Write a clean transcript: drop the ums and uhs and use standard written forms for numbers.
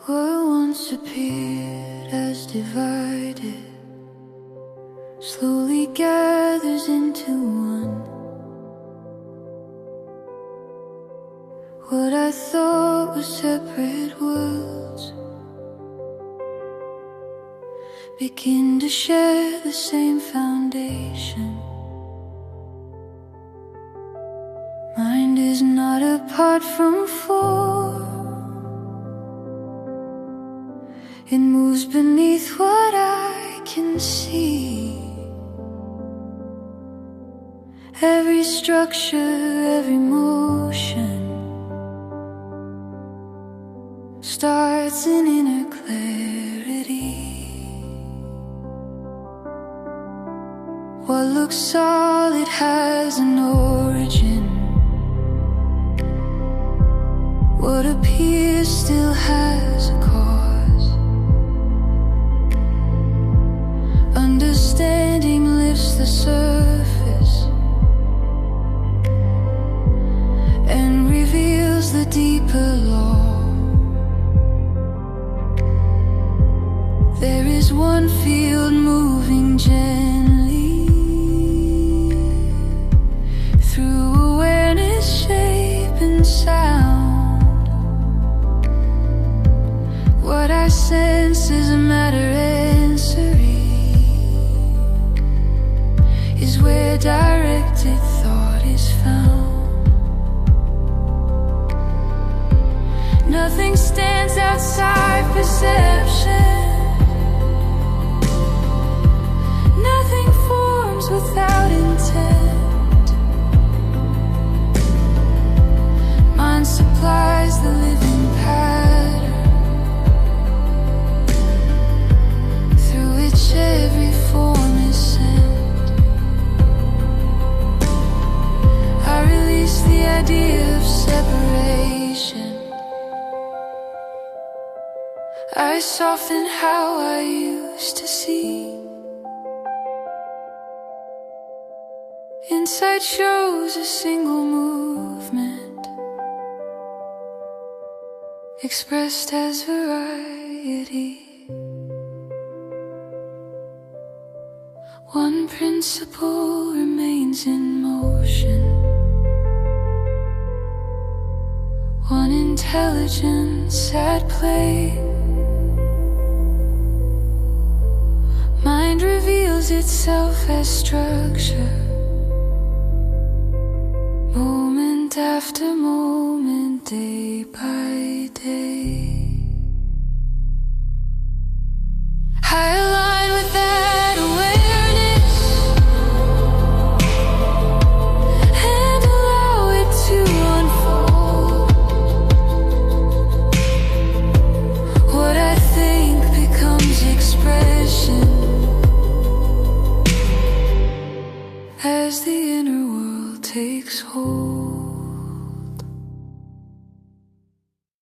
What once appeared as divided slowly gathers into one. What I thought were separate worlds begin to share the same foundation. Mind is not apart from form. It moves beneath what I can see. Every structure, every motion starts in inner clarity. What looks solid has an origin. What appears still has a cause. Understanding lifts the surface and reveals the deeper law. There is one field moving gently through awareness, shape, and sound. What I sense is a matter answering, is where directed thought is found. Nothing stands outside perception. Nothing forms without intent. Mind supplies the living pattern through which every form is sent. I release the idea of separation. I soften how I used to see. Insight shows a single movement expressed as variety. One principle remains in motion. One intelligence at play. Mind reveals itself as structure, moment after moment.